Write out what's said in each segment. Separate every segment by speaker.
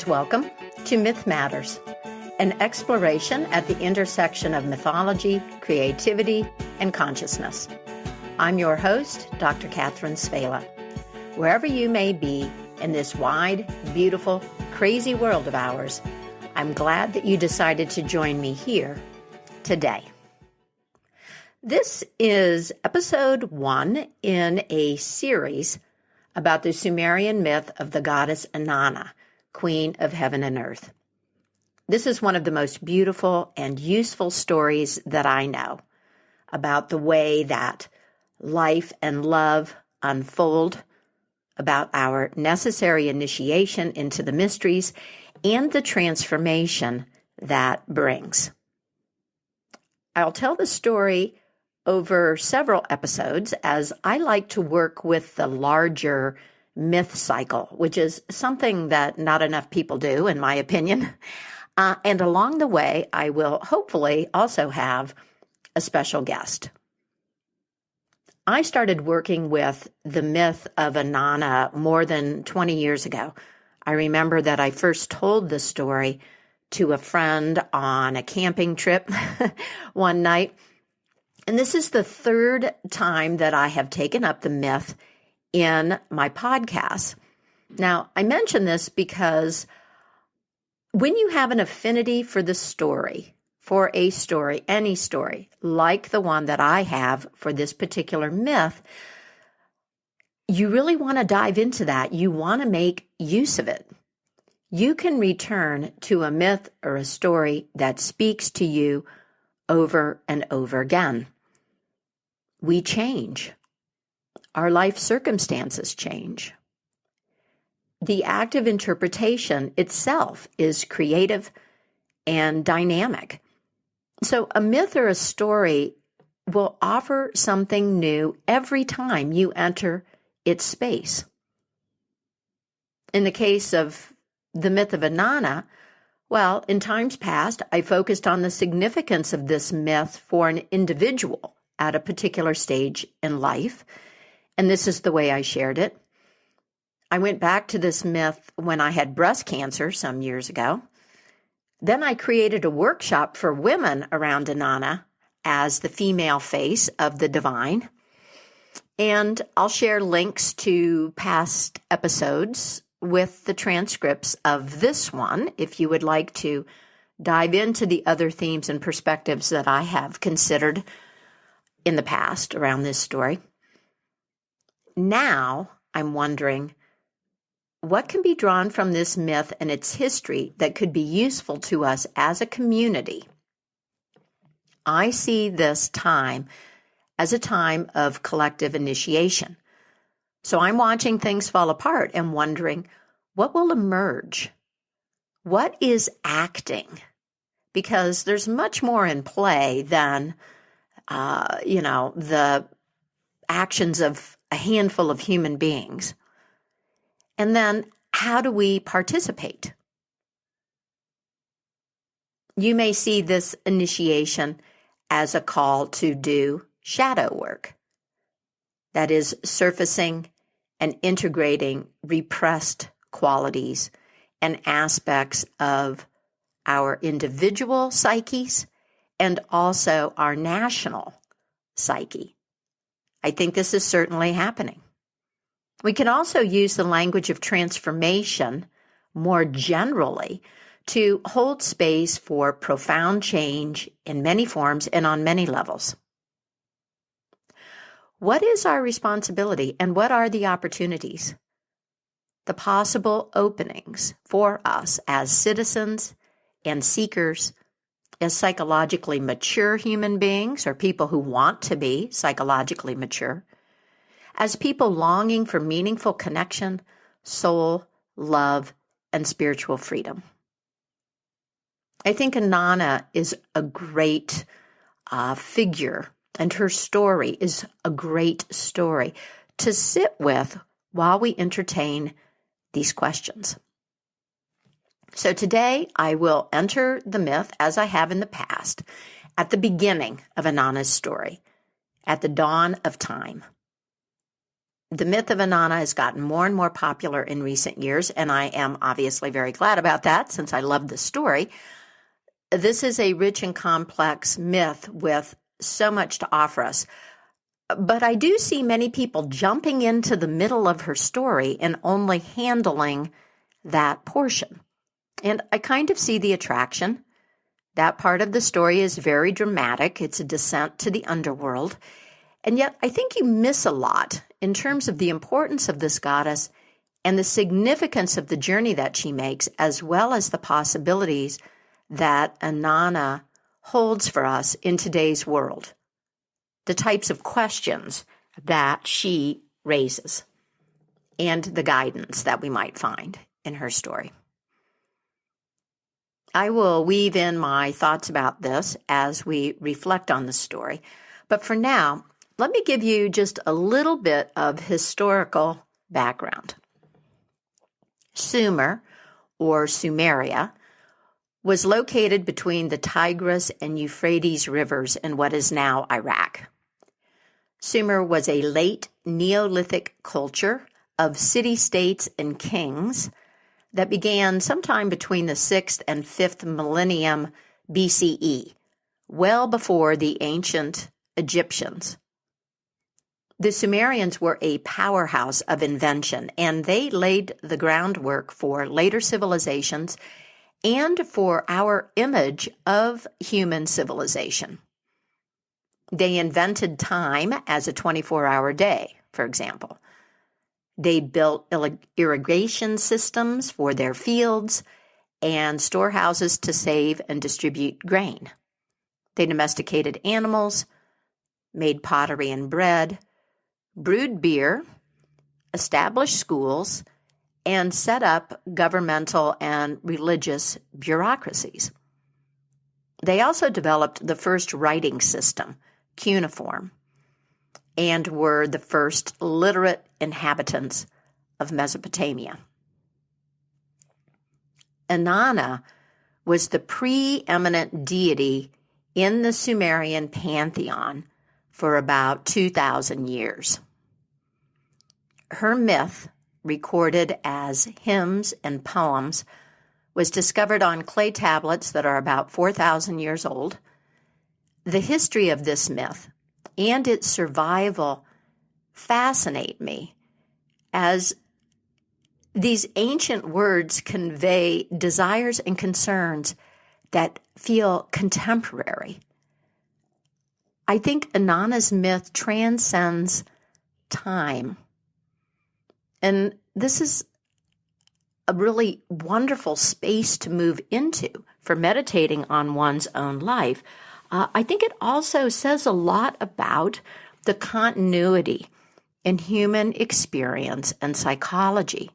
Speaker 1: welcome to Myth Matters, an exploration at the intersection of mythology, creativity, and consciousness. I'm your host, Dr. Catherine Svela. Wherever you may be in this wide, beautiful, crazy world of ours, I'm glad that you decided to join me here today. This is episode 1 in a series about the Sumerian myth of the goddess Inanna, Queen of Heaven and Earth. This is one of the most beautiful and useful stories that I know about the way that life and love unfold, about our necessary initiation into the mysteries, and the transformation that brings. I'll tell the story over several episodes as I like to work with the larger myth cycle, which is something that not enough people do, in my opinion. And along the way, I will hopefully also have a special guest. I started working with the myth of Inanna more than 20 years ago. I remember that I first told the story to a friend on a camping trip one night. And this is the third time that I have taken up the myth in my podcast. Now, I mention this because when you have an affinity for the story, for a story, any story, like the one that I have for this particular myth, you really want to dive into that. You want to make use of it. You can return to a myth or a story that speaks to you over and over again. We change. Our life circumstances change. The act of interpretation itself is creative and dynamic. So a myth or a story will offer something new every time you enter its space. In the case of the myth of Inanna, well, in times past, I focused on the significance of this myth for an individual at a particular stage in life, and this is the way I shared it. I went back to this myth when I had breast cancer some years ago. Then I created a workshop for women around Inanna as the female face of the divine. And I'll share links to past episodes with the transcripts of this one if you would like to dive into the other themes and perspectives that I have considered in the past around this story. Now I'm wondering, what can be drawn from this myth and its history that could be useful to us as a community? I see this time as a time of collective initiation. So I'm watching things fall apart and wondering, what will emerge? What is acting? Because there's much more in play than, the actions of a handful of human beings. And then, how do we participate? You may see this initiation as a call to do shadow work. That is, surfacing and integrating repressed qualities and aspects of our individual psyches and also our national psyche. I think this is certainly happening. We can also use the language of transformation more generally to hold space for profound change in many forms and on many levels. What is our responsibility and what are the opportunities? The possible openings for us as citizens and seekers, as psychologically mature human beings or people who want to be psychologically mature, as people longing for meaningful connection, soul, love, and spiritual freedom. I think Inanna is a great figure, and her story is a great story to sit with while we entertain these questions. So today I will enter the myth, as I have in the past, at the beginning of Inanna's story, at the dawn of time. The myth of Inanna has gotten more and more popular in recent years, and I am obviously very glad about that since I love the story. This is a rich and complex myth with so much to offer us. But I do see many people jumping into the middle of her story and only handling that portion. And I kind of see the attraction. That part of the story is very dramatic. It's a descent to the underworld. And yet I think you miss a lot in terms of the importance of this goddess and the significance of the journey that she makes, as well as the possibilities that Inanna holds for us in today's world. The types of questions that she raises and the guidance that we might find in her story. I will weave in my thoughts about this as we reflect on the story. But for now, let me give you just a little bit of historical background. Sumer, or Sumeria, was located between the Tigris and Euphrates rivers in what is now Iraq. Sumer was a late Neolithic culture of city-states and kings that began sometime between the 6th and 5th millennium BCE, well before the ancient Egyptians. The Sumerians were a powerhouse of invention, and they laid the groundwork for later civilizations and for our image of human civilization. They invented time as a 24-hour day, for example. They built irrigation systems for their fields and storehouses to save and distribute grain. They domesticated animals, made pottery and bread, brewed beer, established schools, and set up governmental and religious bureaucracies. They also developed the first writing system, cuneiform, and were the first literate inhabitants of Mesopotamia. Inanna was the preeminent deity in the Sumerian pantheon for about 2,000 years. Her myth, recorded as hymns and poems, was discovered on clay tablets that are about 4,000 years old. The history of this myth and its survival fascinate me, as these ancient words convey desires and concerns that feel contemporary. I think Inanna's myth transcends time. And this is a really wonderful space to move into for meditating on one's own life. I think it also says a lot about the continuity in human experience and psychology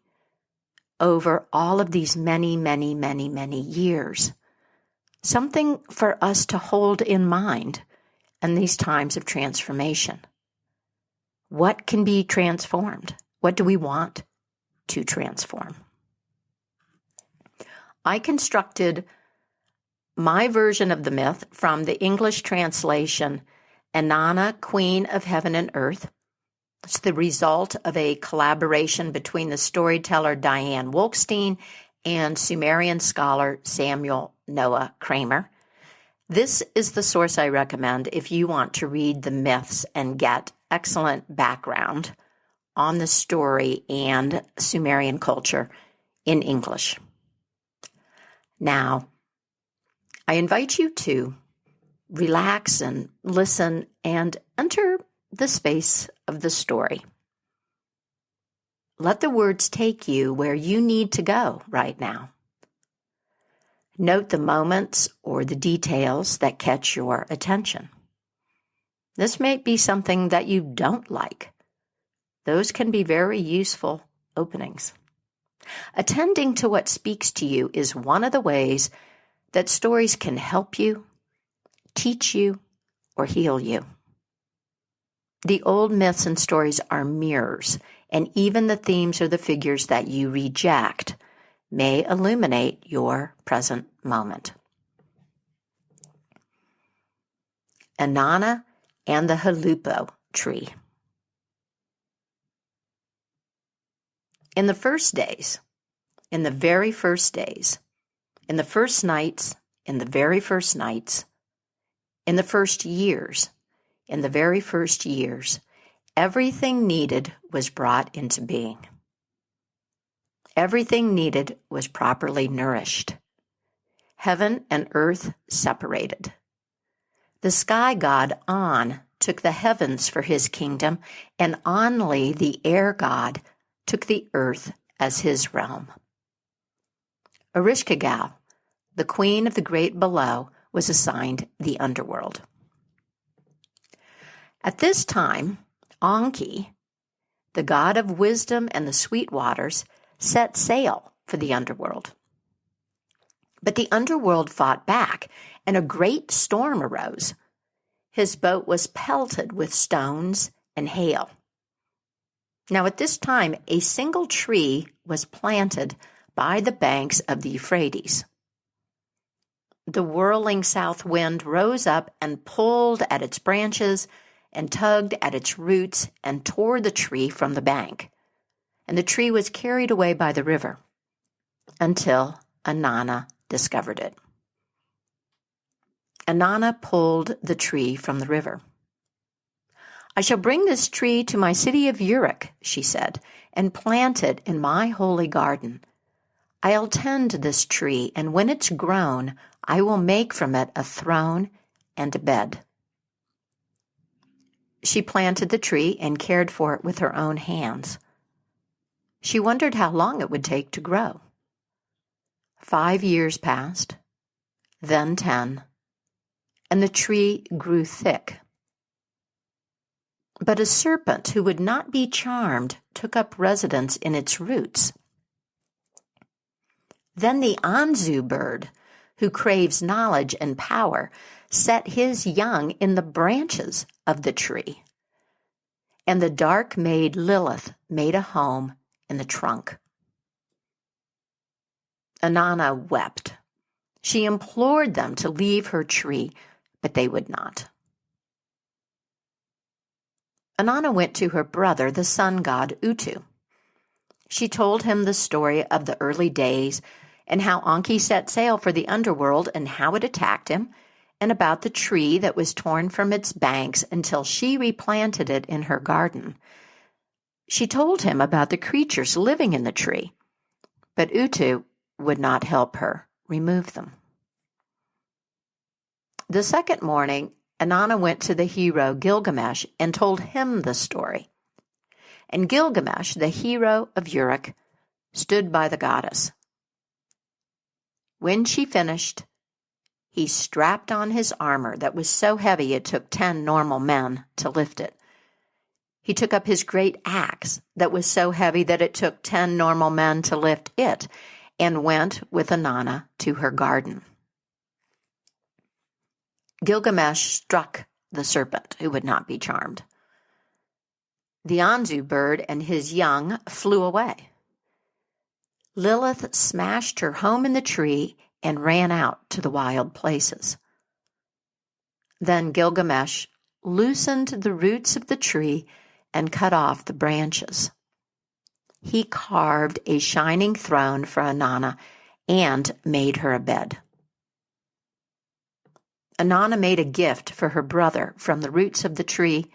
Speaker 1: over all of these many, many, many, many years. Something for us to hold in mind in these times of transformation. What can be transformed? What do we want to transform? I constructed my version of the myth from the English translation, Inanna, Queen of Heaven and Earth. It's the result of a collaboration between the storyteller Diane Wolkstein and Sumerian scholar Samuel Noah Kramer. This is the source I recommend if you want to read the myths and get excellent background on the story and Sumerian culture in English. Now, I invite you to relax and listen and enter the space of the story. Let the words take you where you need to go right now. Note the moments or the details that catch your attention. This may be something that you don't like. Those can be very useful openings. Attending to what speaks to you is one of the ways that stories can help you, teach you, or heal you. The old myths and stories are mirrors, and even the themes or the figures that you reject may illuminate your present moment. Inanna and the Halupo tree. In the first days, in the very first days, in the first nights, in the very first nights, in the first years, in the very first years, everything needed was brought into being. Everything needed was properly nourished. Heaven and earth separated. The sky god An took the heavens for his kingdom, and Anli, the air god, took the earth as his realm. Erishkigal, the queen of the great below, was assigned the underworld. At this time, Enki, the god of wisdom and the sweet waters, set sail for the underworld. But the underworld fought back, and a great storm arose. His boat was pelted with stones and hail. Now at this time, a single tree was planted by the banks of the Euphrates. The whirling south wind rose up and pulled at its branches and tugged at its roots and tore the tree from the bank. And the tree was carried away by the river until Inanna discovered it. Inanna pulled the tree from the river. "I shall bring this tree to my city of Uruk," she said, "and plant it in my holy garden. I'll tend this tree, and when it's grown, I will make from it a throne and a bed." She planted the tree and cared for it with her own hands. She wondered how long it would take to grow. 5 years passed, then 10, and the tree grew thick. But a serpent who would not be charmed took up residence in its roots. Then the Anzu bird, who craves knowledge and power, set his young in the branches of the tree. And the dark-maid Lilith made a home in the trunk. Inanna wept. She implored them to leave her tree, but they would not. Inanna went to her brother, the sun god Utu. She told him the story of the early days and how Enki set sail for the underworld and how it attacked him, and about the tree that was torn from its banks until she replanted it in her garden. She told him about the creatures living in the tree, but Utu would not help her remove them. The second morning, Inanna went to the hero Gilgamesh and told him the story. And Gilgamesh, the hero of Uruk, stood by the goddess. When she finished, he strapped on his armor that was so heavy it took 10 normal men to lift it. He took up his great axe that was so heavy that it took 10 normal men to lift it, and went with Inanna to her garden. Gilgamesh struck the serpent, who would not be charmed. The Anzu bird and his young flew away. Lilith smashed her home in the tree and ran out to the wild places. Then Gilgamesh loosened the roots of the tree and cut off the branches. He carved a shining throne for Inanna and made her a bed. Inanna made a gift for her brother from the roots of the tree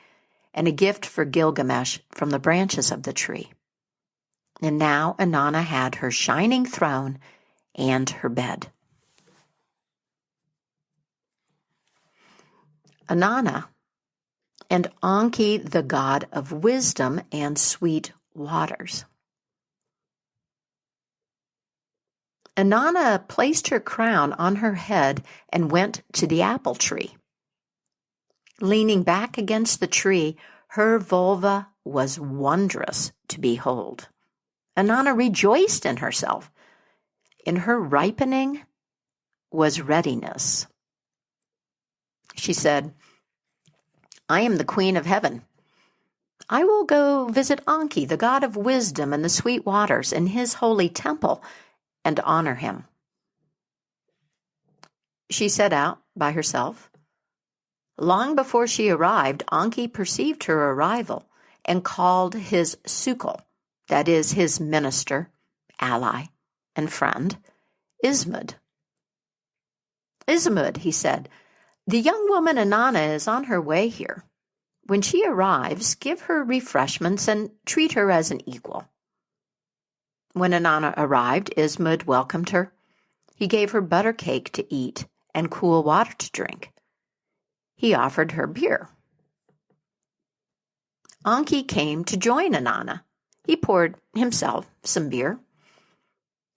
Speaker 1: and a gift for Gilgamesh from the branches of the tree. And now Inanna had her shining throne and her bed. Inanna and Enki, the god of wisdom and sweet waters. Inanna placed her crown on her head and went to the apple tree. Leaning back against the tree, her vulva was wondrous to behold. Inanna rejoiced in herself. In her ripening was readiness. She said, "I am the queen of heaven. I will go visit Enki, the god of wisdom and the sweet waters, in his holy temple, and honor him." She set out by herself. Long before she arrived, Enki perceived her arrival and called his Sukal, that is his minister, ally, and friend, Ismud. Ismud, he said, the young woman Inanna is on her way here. When she arrives, give her refreshments and treat her as an equal. When Inanna arrived, Ismud welcomed her. He gave her butter cake to eat and cool water to drink. He offered her beer. Enki came to join Inanna. He poured himself some beer.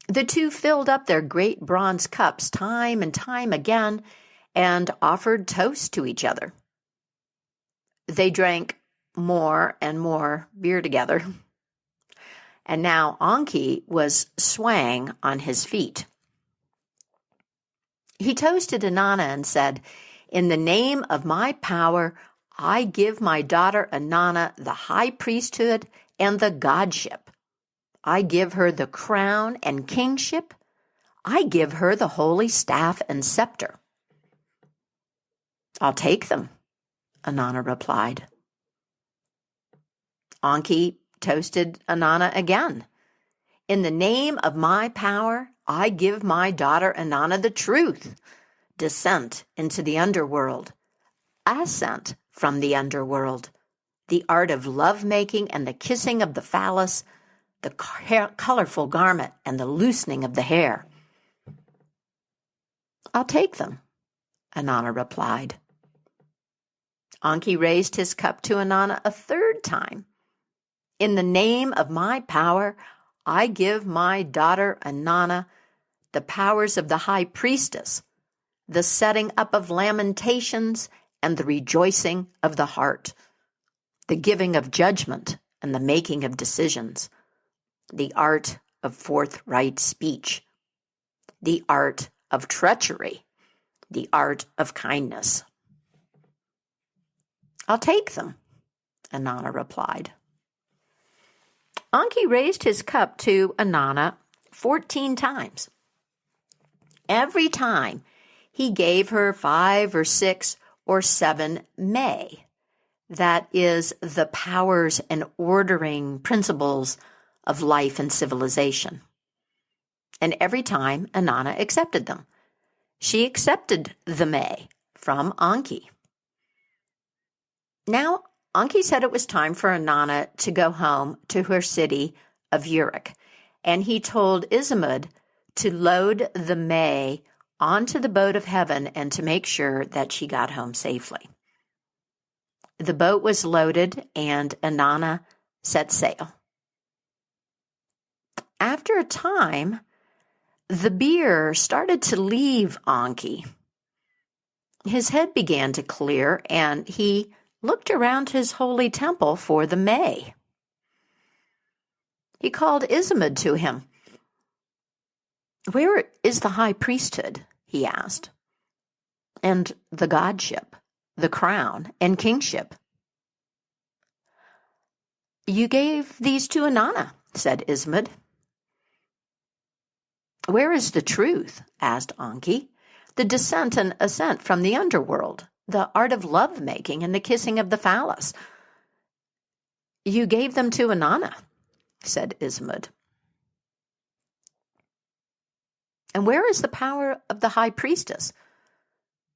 Speaker 1: The two filled up their great bronze cups time and time again and offered toasts to each other. They drank more and more beer together. And now Enki was swaying on his feet. He toasted Inanna and said, in the name of my power, I give my daughter Inanna the high priesthood and the godship. I give her the crown and kingship. I give her the holy staff and scepter. I'll take them, Inanna replied. Enki toasted Inanna again. In the name of my power, I give my daughter Inanna the truth, descent into the underworld, ascent from the underworld, the art of lovemaking and the kissing of the phallus, the colorful garment and the loosening of the hair. I'll take them, Inanna replied. Enki raised his cup to Inanna a third time. In the name of my power, I give my daughter Inanna the powers of the high priestess, the setting up of lamentations and the rejoicing of the heart, the giving of judgment and the making of decisions, the art of forthright speech, the art of treachery, the art of kindness. I'll take them, Inanna replied. Enki raised his cup to Inanna 14 times. Every time he gave her 5 or 6 or 7 May. That is the powers and ordering principles of life and civilization. And every time Inanna accepted them. She accepted the May from Enki. Now, Enki said it was time for Inanna to go home to her city of Uruk, and he told Ismud to load the May onto the boat of heaven and to make sure that she got home safely. The boat was loaded, and Inanna set sail. After a time, the beer started to leave Enki. His head began to clear, and he looked around his holy temple for the May. He called Ismud to him. Where is the high priesthood? He asked. And the godship, the crown, and kingship. You gave these to Inanna, said Ismud. Where is the truth? Asked Enki. The descent and ascent from the underworld, the art of love-making and the kissing of the phallus. You gave them to Inanna, said Ismud. And where is the power of the high priestess?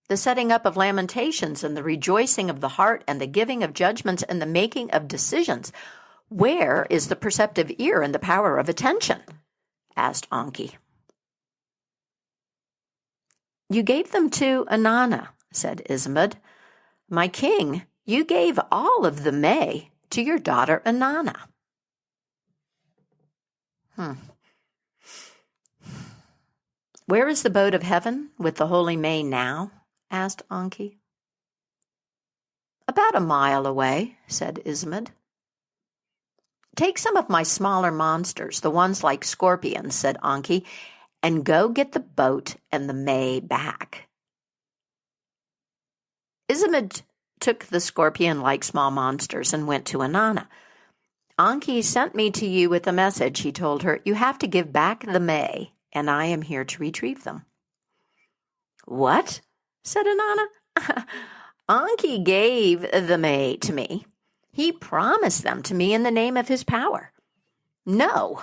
Speaker 1: The setting up of lamentations and the rejoicing of the heart and the giving of judgments and the making of decisions. Where is the perceptive ear and the power of attention? Asked Enki. You gave them to Inanna, said Ismud. My king, you gave all of the May to your daughter Inanna. Where is the boat of heaven with the holy May now? Asked Enki. About a mile away, said Ismud. Take some of my smaller monsters, the ones like scorpions, said Enki, and go get the boat and the May back. Ismud took the scorpion-like small monsters and went to Inanna. Enki sent me to you with a message, he told her. You have to give back the May, and I am here to retrieve them. What? Said Inanna. Enki gave the May to me. He promised them to me in the name of his power. No.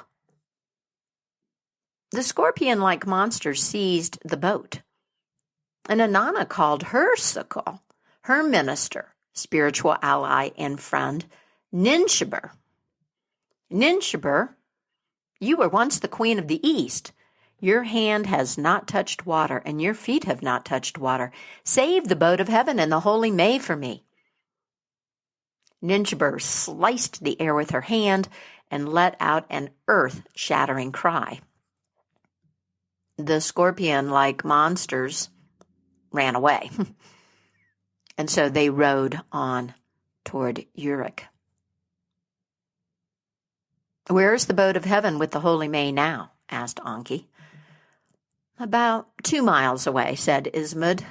Speaker 1: The scorpion-like monster seized the boat, and Inanna called her Sukal, her minister, spiritual ally, and friend, Ninshubur. Ninshubur, you were once the queen of the East. Your hand has not touched water, and your feet have not touched water. Save the boat of heaven and the holy May for me. Ninshubur sliced the air with her hand and let out an earth-shattering cry. The scorpion-like monsters ran away, and so they rowed on toward Uruk. "Where is the boat of heaven with the holy May now?" asked Anki. "About 2 miles away," said Ismud.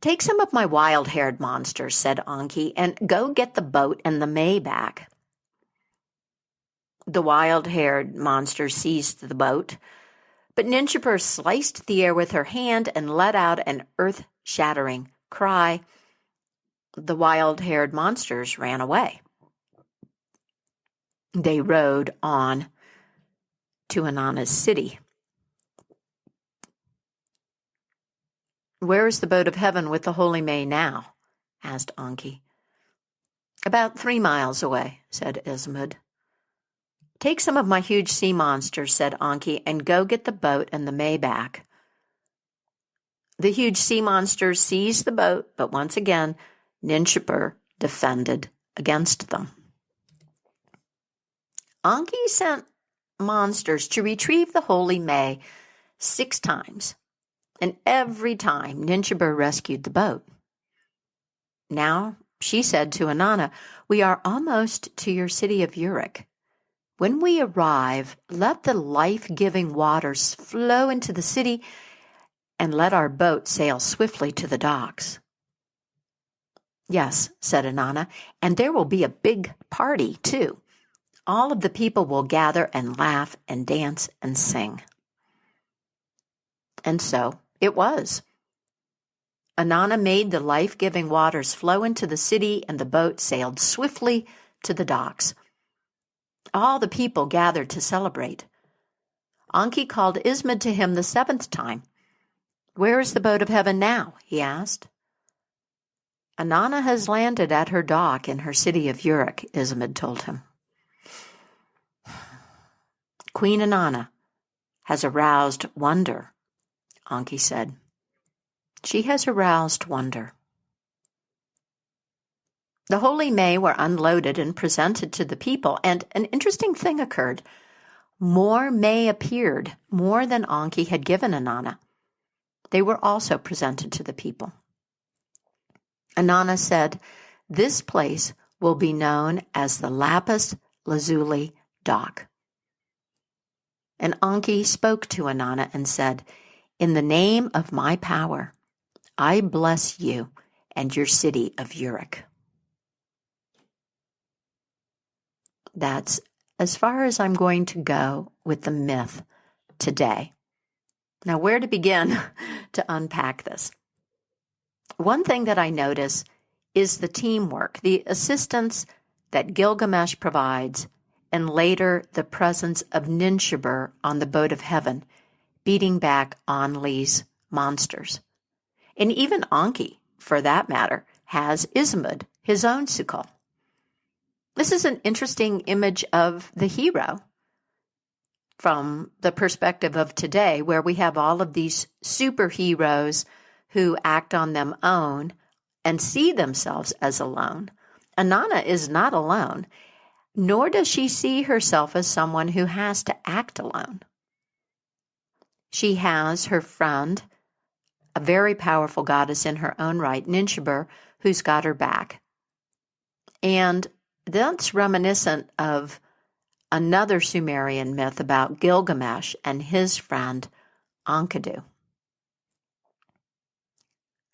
Speaker 1: "Take some of my wild-haired monsters," said Anki, "and go get the boat and the May back." The wild-haired monster seized the boat, but Ninshubur sliced the air with her hand and let out an earth-shattering cry. The wild-haired monsters ran away. They rowed on to Inanna's city. "Where is the boat of heaven with the holy May now?" asked Anki. "About 3 miles away," said Ismud. "Take some of my huge sea monsters," said Anki, "and go get the boat and the May back." The huge sea monsters seized the boat, but once again, Ninshubur defended against them. Anki sent monsters to retrieve the holy May 6 times, and every time Ninshubur rescued the boat. Now she said to Inanna, "We are almost to your city of Uruk. When we arrive, let the life-giving waters flow into the city and let our boat sail swiftly to the docks." "Yes," said Inanna, "and there will be a big party, too. All of the people will gather and laugh and dance and sing." And so it was. Inanna made the life-giving waters flow into the city, and the boat sailed swiftly to the docks. All the people gathered to celebrate. Anki called Ismud to him the 7th time. "Where is the boat of heaven now?" he asked. "Inanna has landed at her dock in her city of Uruk," Ismud told him. "Queen Inanna has aroused wonder," Anki said. "She has aroused wonder." The holy May were unloaded and presented to the people, and an interesting thing occurred. More May appeared, more than Anki had given Inanna. They were also presented to the people. Inanna said, "This place will be known as the Lapis Lazuli Dock." And Anki spoke to Inanna and said, "In the name of my power, I bless you and your city of Uruk." That's as far as I'm going to go with the myth today. Now, where to begin to unpack this? One thing that I notice is the teamwork, the assistance that Gilgamesh provides, and later the presence of Ninshubur on the boat of heaven, beating back Enlil's monsters. And even Anki, for that matter, has Ismud, his own Sukal. This is an interesting image of the hero from the perspective of today, where we have all of these superheroes who act on their own and see themselves as alone. Inanna is not alone, nor does she see herself as someone who has to act alone. She has her friend, a very powerful goddess in her own right, Ninshubur, who's got her back. And that's reminiscent of another Sumerian myth about Gilgamesh and his friend Enkidu.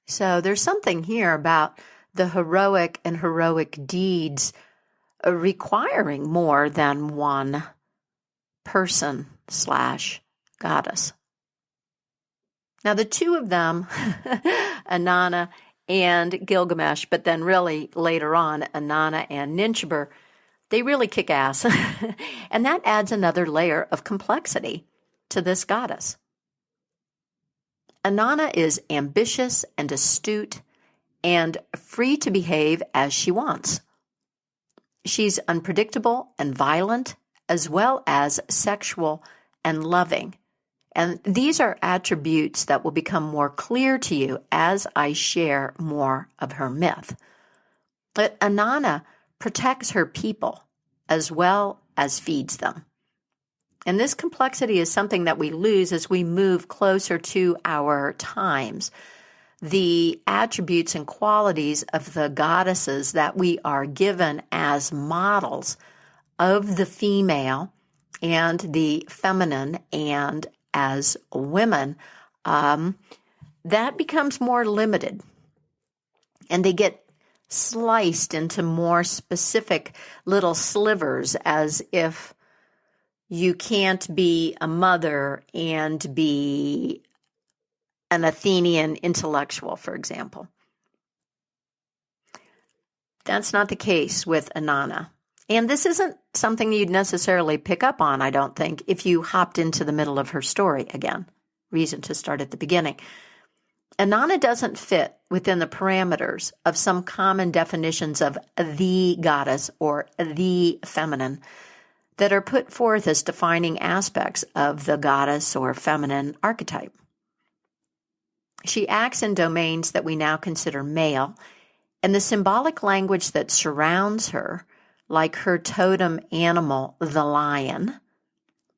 Speaker 1: So there's something here about the heroic and heroic deeds requiring more than one person/goddess. Now, the two of them, Inanna and Gilgamesh, but then really later on, Inanna and Ninshubur, They really kick ass. And that adds another layer of complexity to this goddess. Inanna is ambitious and astute and free to behave as she wants. She's unpredictable and violent, as well as sexual and loving. And these are attributes that will become more clear to you as I share more of her myth. But Inanna protects her people as well as feeds them. And this complexity is something that we lose as we move closer to our times. The attributes and qualities of the goddesses that we are given as models of the female and the feminine and as women, that becomes more limited. And they get sliced into more specific little slivers, as if you can't be a mother and be an Athenian intellectual, for example. That's not the case with Inanna. And this isn't something you'd necessarily pick up on, I don't think, if you hopped into the middle of her story again. Reason to start at the beginning. Inanna doesn't fit within the parameters of some common definitions of the goddess or the feminine that are put forth as defining aspects of the goddess or feminine archetype. She acts in domains that we now consider male, and the symbolic language that surrounds her, like her totem animal, the lion,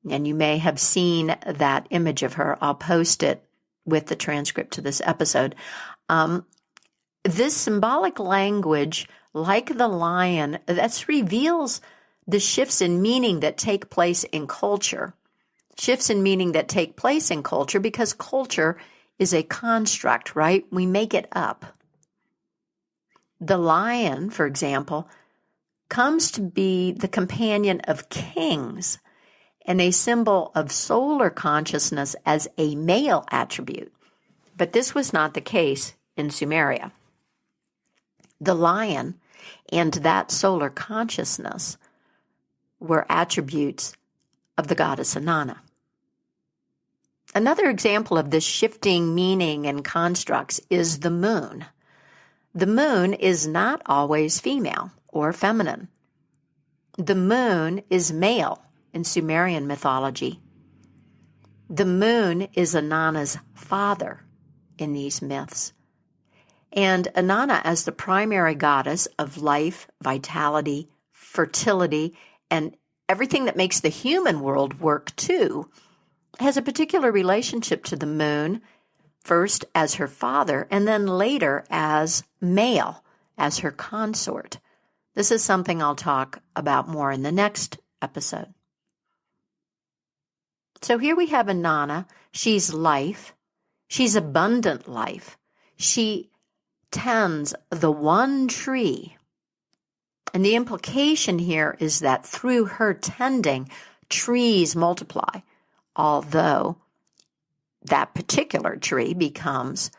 Speaker 1: and you may have seen that image of her. I'll post it with the transcript to this episode. This symbolic language, like the lion, that reveals the shifts in meaning that take place in culture. Shifts in meaning that take place in culture because culture is a construct, right? We make it up. The lion, for example, comes to be the companion of kings and a symbol of solar consciousness as a male attribute. But this was not the case in Sumeria. The lion and that solar consciousness were attributes of the goddess Inanna. Another example of this shifting meaning and constructs is the moon. The moon is not always female or feminine. The moon is male in Sumerian mythology. The moon is Inanna's father in these myths. And Inanna, as the primary goddess of life, vitality, fertility, and everything that makes the human world work too, has a particular relationship to the moon, first as her father, and then later as male, as her consort. This is something I'll talk about more in the next episode. So here we have Inanna. She's life. She's abundant life. She tends the one tree. And the implication here is that through her tending, trees multiply, although that particular tree becomes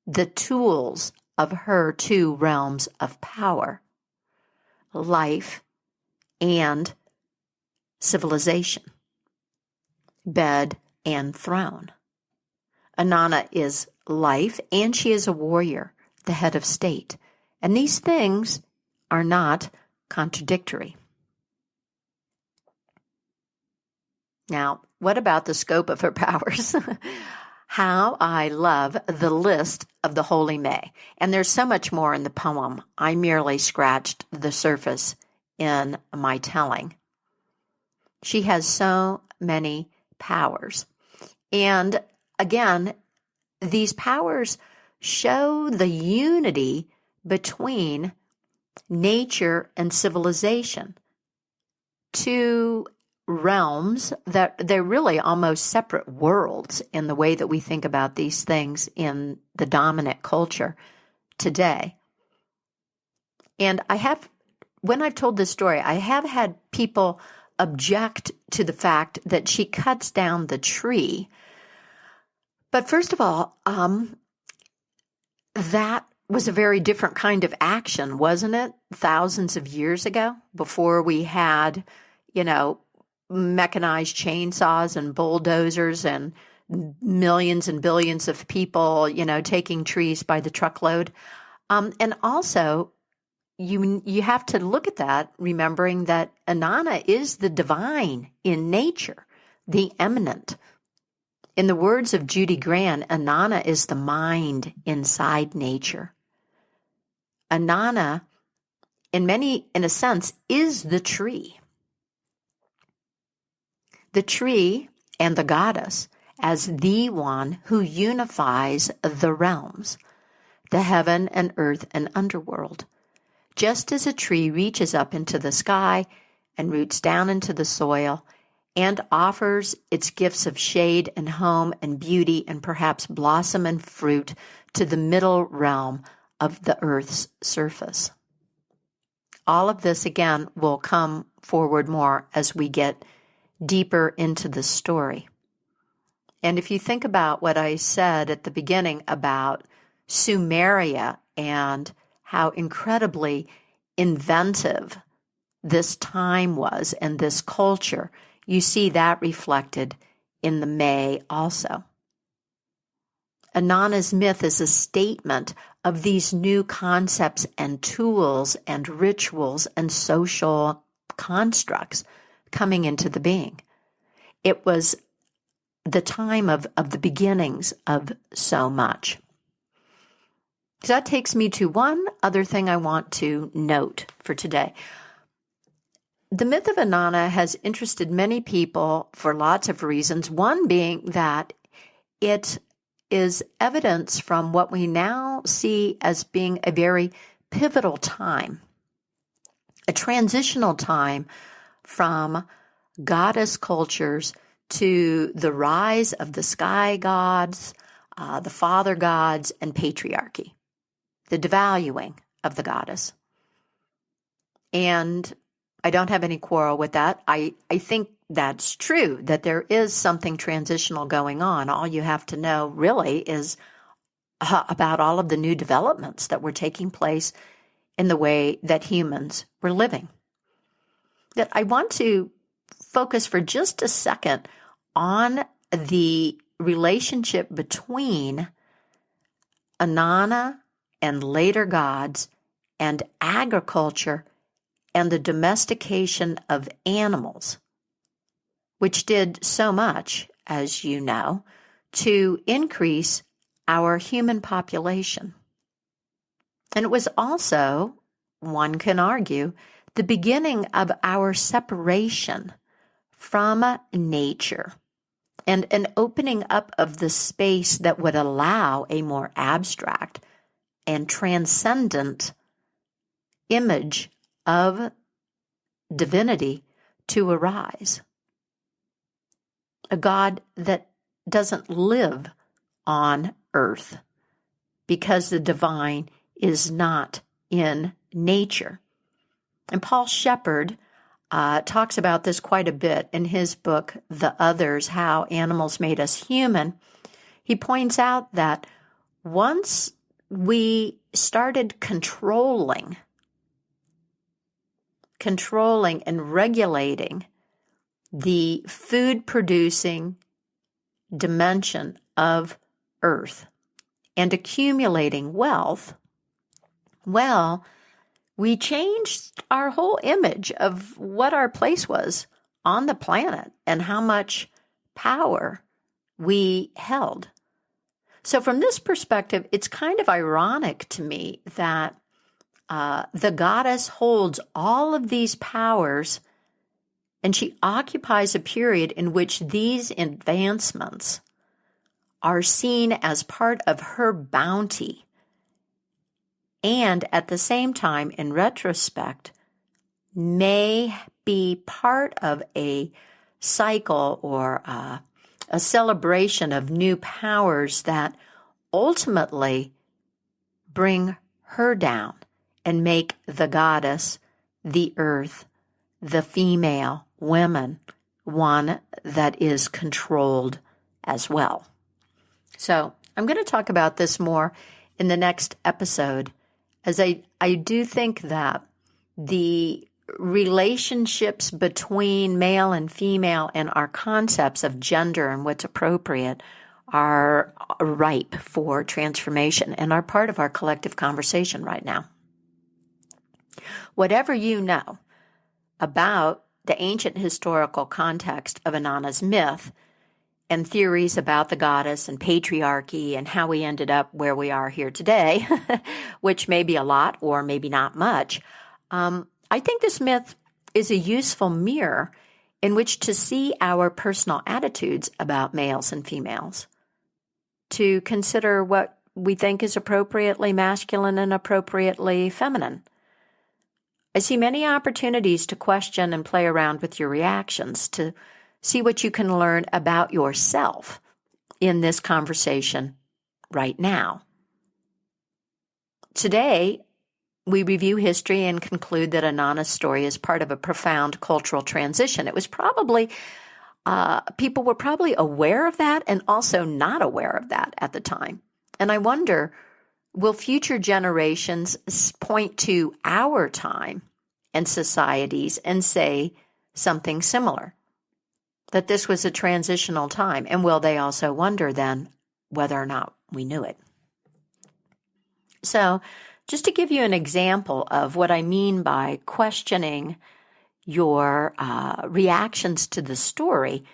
Speaker 1: the tools of her two realms of power, life and civilization, bed and throne. Inanna is life, and she is a warrior, the head of state. And these things are not contradictory. Now, what about the scope of her powers? How I love the list of the Holy May. And there's so much more in the poem. I merely scratched the surface in my telling. She has so many powers. And again, these powers show the unity between nature and civilization. Two realms that they're really almost separate worlds in the way that we think about these things in the dominant culture today. And when I've told this story, I have had people object to the fact that she cuts down the tree. But first of all, that was a very different kind of action, wasn't it? Thousands of years ago, before we had, mechanized chainsaws and bulldozers and millions and billions of people, taking trees by the truckload. And also, you have to look at that, remembering that Inanna is the divine in nature, the eminent. In the words of Judy Grant, Inanna is the mind inside nature. Inanna, in a sense, is the tree. The tree and the goddess as the one who unifies the realms, the heaven and earth and underworld. Just as a tree reaches up into the sky and roots down into the soil and offers its gifts of shade and home and beauty and perhaps blossom and fruit to the middle realm of the earth's surface. All of this, again, will come forward more as we get deeper into the story. And if you think about what I said at the beginning about Sumeria and how incredibly inventive this time was and this culture, you see that reflected in the May also. Inanna's myth is a statement of these new concepts and tools and rituals and social constructs coming into the being. It was the time of the beginnings of so much. So that takes me to one other thing I want to note for today. The myth of Inanna has interested many people for lots of reasons, one being that it is evidence from what we now see as being a very pivotal time, a transitional time from goddess cultures to the rise of the sky gods, the father gods, and patriarchy, the devaluing of the goddess. And I don't have any quarrel with that. I think that's true, that there is something transitional going on. All you have to know really is about all of the new developments that were taking place in the way that humans were living. That I want to focus for just a second on the relationship between Inanna and later gods and agriculture and the domestication of animals, which did so much, as you know, to increase our human population. And it was also, one can argue, the beginning of our separation from nature and an opening up of the space that would allow a more abstract and transcendent image of divinity to arise. A God that doesn't live on earth because the divine is not in nature. And Paul Shepard talks about this quite a bit in his book, The Others, How Animals Made Us Human. He points out that once we started controlling and regulating the food-producing dimension of Earth and accumulating wealth, well, we changed our whole image of what our place was on the planet and how much power we held. So from this perspective, it's kind of ironic to me that the goddess holds all of these powers, and she occupies a period in which these advancements are seen as part of her bounty, and at the same time, in retrospect, may be part of a cycle or a celebration of new powers that ultimately bring her down and make the goddess, the earth, the female, women, one that is controlled as well. So I'm going to talk about this more in the next episode, as I do think that the relationships between male and female and our concepts of gender and what's appropriate are ripe for transformation and are part of our collective conversation right now. Whatever you know about the ancient historical context of Inanna's myth and theories about the goddess and patriarchy and how we ended up where we are here today, which may be a lot or maybe not much, I think this myth is a useful mirror in which to see our personal attitudes about males and females, to consider what we think is appropriately masculine and appropriately feminine. I see many opportunities to question and play around with your reactions, to see what you can learn about yourself in this conversation right now. Today, we review history and conclude that Inanna's story is part of a profound cultural transition. It was probably, people were probably aware of that and also not aware of that at the time. And I wonder, will future generations point to our time and societies and say something similar? That this was a transitional time. And will they also wonder then whether or not we knew it? So, just to give you an example of what I mean by questioning your reactions to the story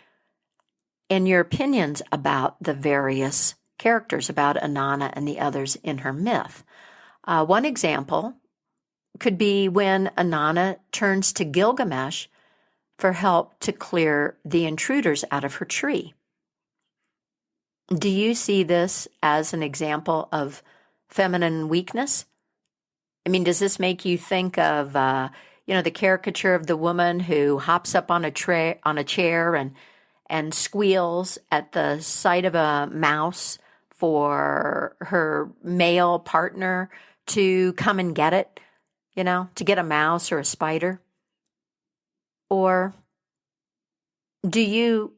Speaker 1: and your opinions about the various characters, about Inanna and the others in her myth. One example could be when Inanna turns to Gilgamesh for help to clear the intruders out of her tree. Do you see this as an example of feminine weakness? I mean, does this make you think of, the caricature of the woman who hops up on a chair and squeals at the sight of a mouse for her male partner to come and get it, to get a mouse or a spider? Or do you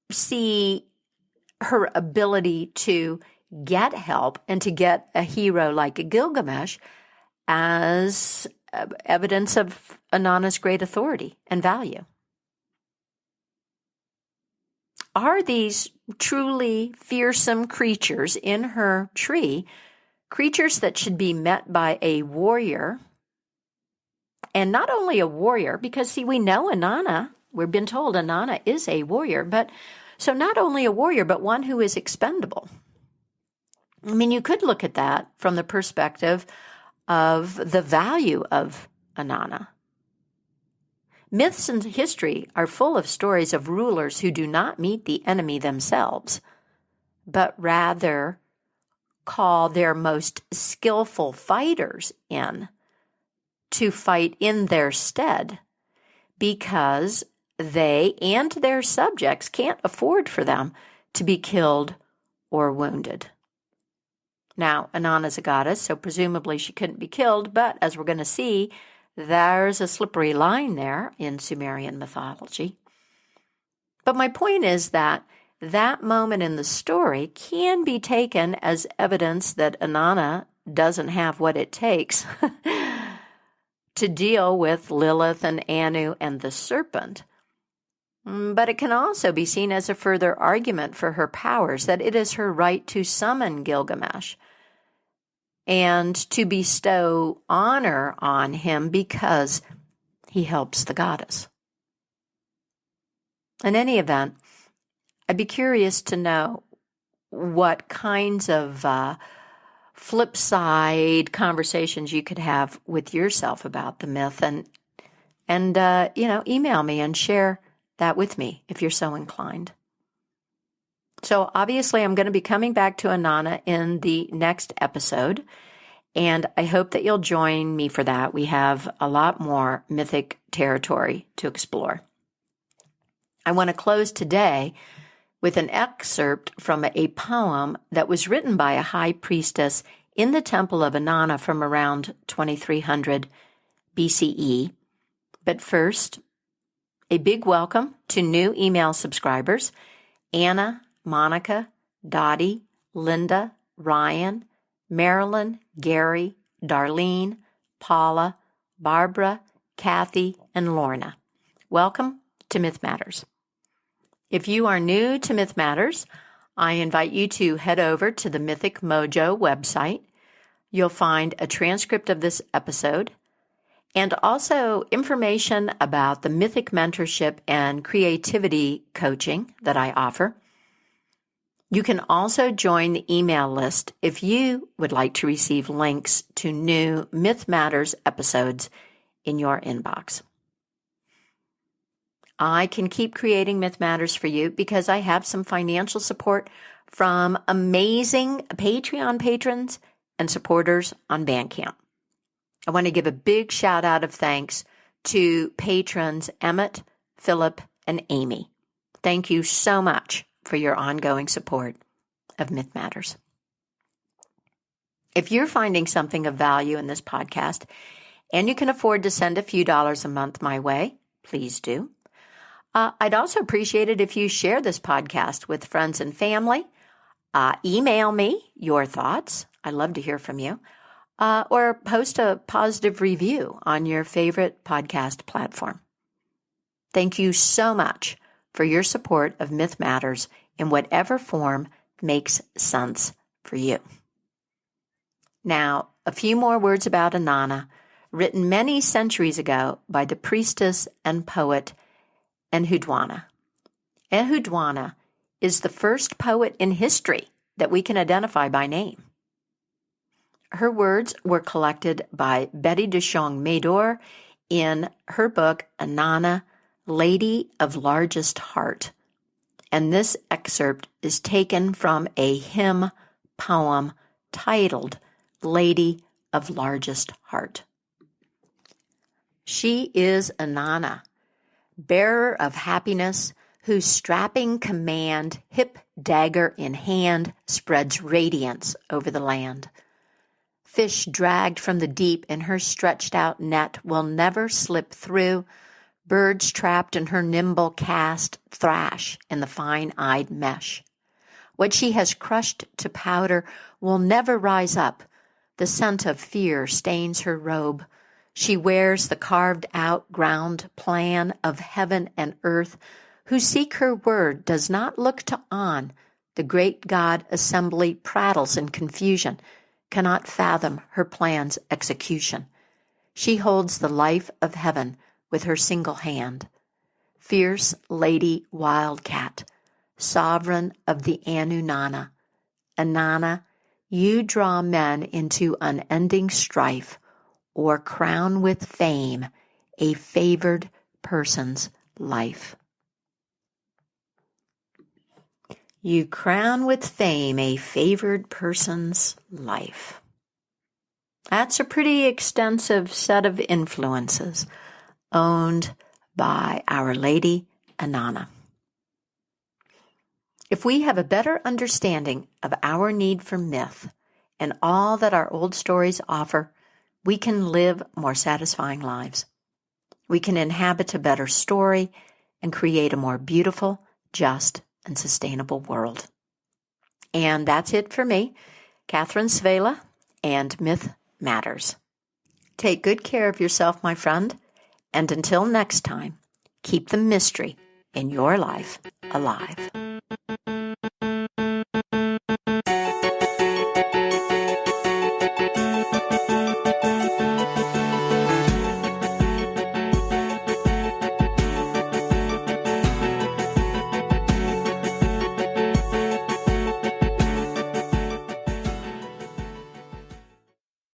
Speaker 1: see her ability to get help and to get a hero like a Gilgamesh as evidence of Inanna's great authority and value? Are these truly fearsome creatures in her tree creatures that should be met by a warrior? And not only a warrior, because see, we know Inanna, we've been told Inanna is a warrior, but so not only a warrior, but one who is expendable. I mean, you could look at that from the perspective of the value of Inanna. Myths and history are full of stories of rulers who do not meet the enemy themselves, but rather call their most skillful fighters in to fight in their stead because they and their subjects can't afford for them to be killed or wounded. Now, Inanna's a goddess, so presumably she couldn't be killed, but as we're going to see, there's a slippery line there in Sumerian mythology. But my point is that moment in the story can be taken as evidence that Inanna doesn't have what it takes to deal with Lilith and Anu and the serpent. But it can also be seen as a further argument for her powers, that it is her right to summon Gilgamesh and to bestow honor on him because he helps the goddess. In any event, I'd be curious to know what kinds of flip side conversations you could have with yourself about the myth, and email me and share that with me if you're so inclined. So obviously I'm going to be coming back to Inanna in the next episode, and I hope that you'll join me for that. We have a lot more mythic territory to explore. I want to close today with an excerpt from a poem that was written by a high priestess in the temple of Inanna from around 2300 BCE. But first, a big welcome to new email subscribers: Anna, Monica, Dottie, Linda, Ryan, Marilyn, Gary, Darlene, Paula, Barbara, Kathy, and Lorna. Welcome to Myth Matters. If you are new to Myth Matters, I invite you to head over to the Mythic Mojo website. You'll find a transcript of this episode and also information about the Mythic Mentorship and Creativity Coaching that I offer. You can also join the email list if you would like to receive links to new Myth Matters episodes in your inbox. I can keep creating Myth Matters for you because I have some financial support from amazing Patreon patrons and supporters on Bandcamp. I want to give a big shout out of thanks to patrons Emmett, Philip, and Amy. Thank you so much for your ongoing support of Myth Matters. If you're finding something of value in this podcast and you can afford to send a few dollars a month my way, please do. I'd also appreciate it if you share this podcast with friends and family. Email me your thoughts. I love to hear from you. Or post a positive review on your favorite podcast platform. Thank you so much for your support of Myth Matters in whatever form makes sense for you. Now, a few more words about Inanna, written many centuries ago by the priestess and poet Enheduanna. Enheduanna is the first poet in history that we can identify by name. Her words were collected by Betty Duchong Mador in her book Inanna, Lady of Largest Heart. And this excerpt is taken from a hymn poem titled Lady of Largest Heart. She is Inanna, bearer of happiness, whose strapping command, hip dagger in hand, spreads radiance over the land. Fish dragged from the deep in her stretched out net will never slip through. Birds trapped in her nimble cast thrash in the fine-eyed mesh. What she has crushed to powder will never rise up. The scent of fear stains her robe. She wears the carved-out ground plan of heaven and earth. Who seek her word does not look to On. The great God assembly prattles in confusion, cannot fathom her plan's execution. She holds the life of heaven with her single hand. Fierce lady wildcat, sovereign of the Inanna. Inanna, you draw men into unending strife, or crown with fame a favored person's life. You crown with fame a favored person's life. That's a pretty extensive set of influences owned by Our Lady Inanna. If we have a better understanding of our need for myth and all that our old stories offer, we can live more satisfying lives. We can inhabit a better story and create a more beautiful, just, and sustainable world. And that's it for me, Catherine Svela, and Myth Matters. Take good care of yourself, my friend, and until next time, keep the mystery in your life alive.